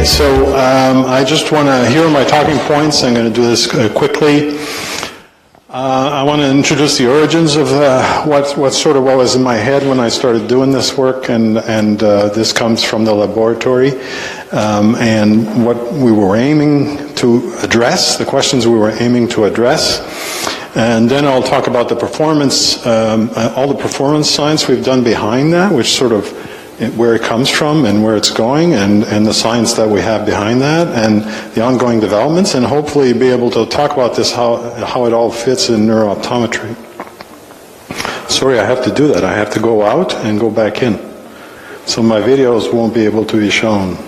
Okay, so I just want to, here are my talking points. I'm going to do this quickly. I want to introduce the origins of what was in my head when I started doing this work, and this comes from the laboratory, and what we were aiming to address, the questions we were aiming to address. And then I'll talk about the performance, all the performance science we've done behind that, which sort of where it comes from and where it's going, and the science that we have behind that, and the ongoing developments, and hopefully be able to talk about this, how it all fits in neuro-optometry. Sorry, I have to do that. I have to go out and go back in. So my videos won't be able to be shown.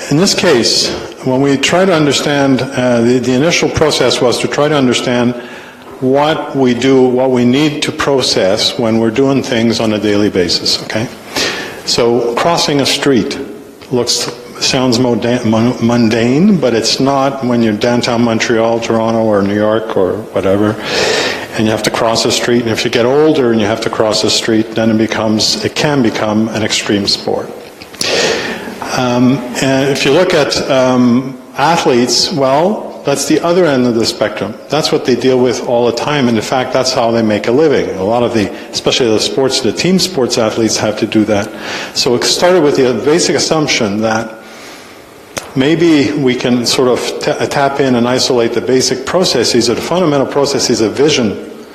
In this case, when we try to understand, the initial process was to try to understand what we do, what we need to process when we're doing things on a daily basis, okay? So crossing a street sounds mundane, but it's not when you're downtown Montreal, Toronto, or New York, or whatever, and you have to cross a street. And if you get older and you have to cross a street, then it can become an extreme sport. And if you look at athletes, well, that's the other end of the spectrum. That's what they deal with all the time, and in fact, that's how they make a living. A lot of especially the team sports athletes have to do that. So it started with the basic assumption that maybe we can sort of tap in and isolate the basic processes, or the fundamental processes of vision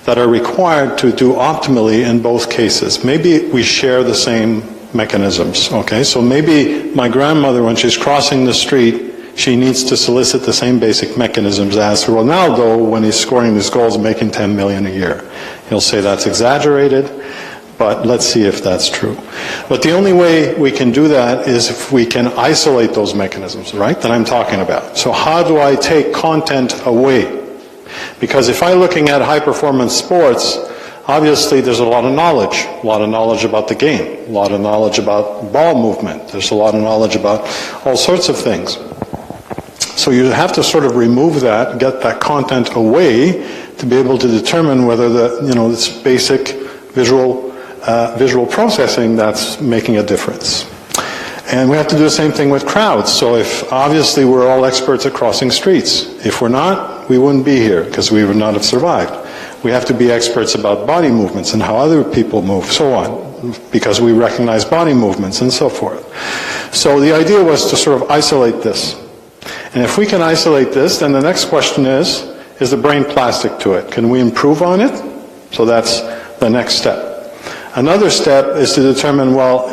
that are required to do optimally in both cases. Maybe we share the same mechanisms, okay? So maybe my grandmother, when she's crossing the street, she needs to solicit the same basic mechanisms as Ronaldo when he's scoring his goals and making 10 million a year. He'll say that's exaggerated, but let's see if that's true. But the only way we can do that is if we can isolate those mechanisms, right, that I'm talking about. So how do I take content away? Because if I'm looking at high-performance sports, obviously there's a lot of knowledge about the game, a lot of knowledge about ball movement, there's a lot of knowledge about all sorts of things. So you have to sort of remove that, get that content away to be able to determine whether this basic visual processing that's making a difference. And we have to do the same thing with crowds. So if obviously we're all experts at crossing streets, if we're not, we wouldn't be here because we would not have survived. We have to be experts about body movements and how other people move, so on, because we recognize body movements and so forth. So the idea was to sort of isolate this. And if we can isolate this, then the next question is the brain plastic to it? Can we improve on it? So that's the next step. Another step is to determine, well,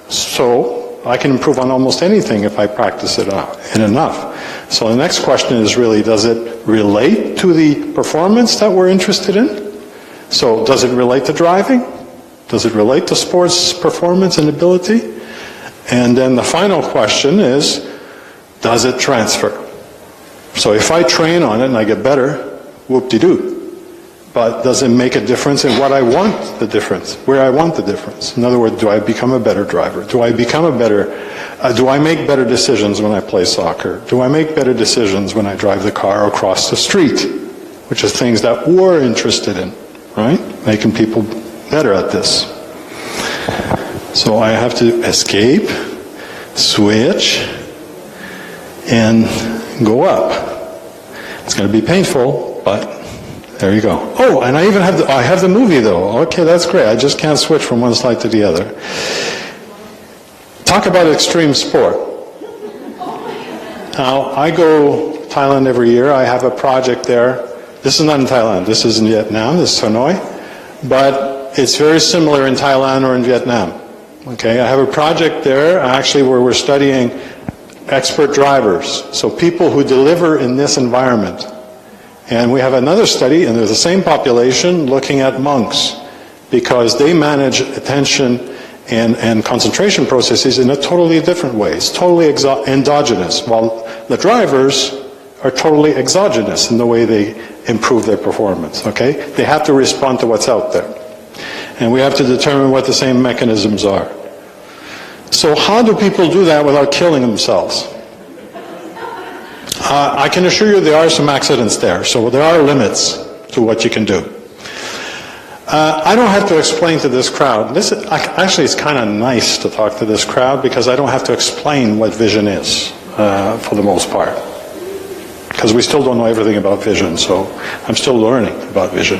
so I can improve on almost anything if I practice it enough. So the next question is really, does it relate to the performance that we're interested in? So does it relate to driving? Does it relate to sports performance and ability? And then the final question is, does it transfer? So if I train on it and I get better, whoop-de-doo. But does it make a difference in what I want the difference, where I want the difference? In other words, do I become a better driver? Do I make better decisions when I play soccer? Do I make better decisions when I drive the car or cross the street? Which are things that we're interested in, right? Making people better at this. So I have to escape, switch, and go up. It's going to be painful, but there you go. Oh, and I even have the movie though. Okay, that's great. I just can't switch from one slide to the other. Talk about extreme sport. Now, I go to Thailand every year. I have a project there. This is not in Thailand. This is in Vietnam. This is Hanoi. But it's very similar in Thailand or in Vietnam. Okay, I have a project there actually where we're studying expert drivers, so people who deliver in this environment. And we have another study, and there's the same population, looking at monks, because they manage attention and concentration processes in a totally different way. It's totally endogenous, while the drivers are totally exogenous in the way they improve their performance, okay? They have to respond to what's out there. And we have to determine what the same mechanisms are. So how do people do that without killing themselves? I can assure you there are some accidents there, so there are limits to what you can do. I don't have to explain to this crowd. Actually, it's kind of nice to talk to this crowd because I don't have to explain what vision is for the most part. Because we still don't know everything about vision, so I'm still learning about vision.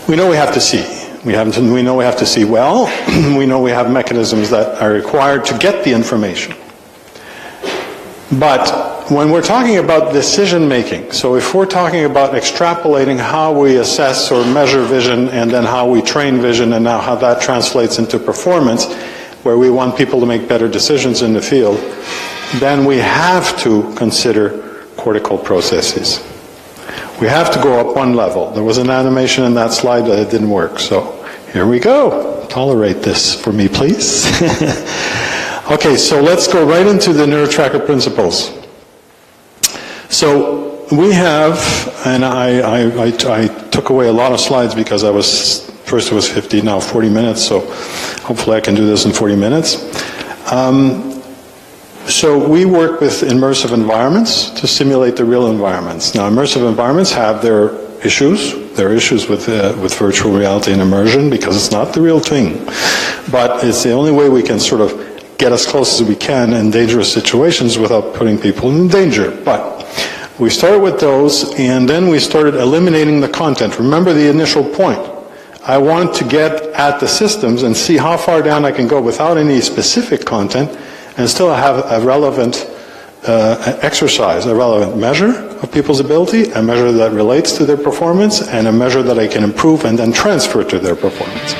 We know we have to see. We know we have to see well. We know we have mechanisms that are required to get the information. But when we're talking about decision making, so if we're talking about extrapolating how we assess or measure vision and then how we train vision and now how that translates into performance, where we want people to make better decisions in the field, then we have to consider cortical processes. We have to go up one level. There was an animation in that slide, but it didn't work. So here we go. Tolerate this for me, please. Okay, so let's go right into the NeuroTracker principles. So we have, and I took away a lot of slides because first it was 50, now 40 minutes, so hopefully I can do this in 40 minutes. So we work with immersive environments to simulate the real environments. Now, immersive environments have their issues. There are issues with virtual reality and immersion because it's not the real thing. But it's the only way we can sort of get as close as we can in dangerous situations without putting people in danger. But we started with those, and then we started eliminating the content. Remember the initial point. I want to get at the systems and see how far down I can go without any specific content and still have a relevant exercise, a relevant measure of people's ability, a measure that relates to their performance, and a measure that I can improve and then transfer to their performance.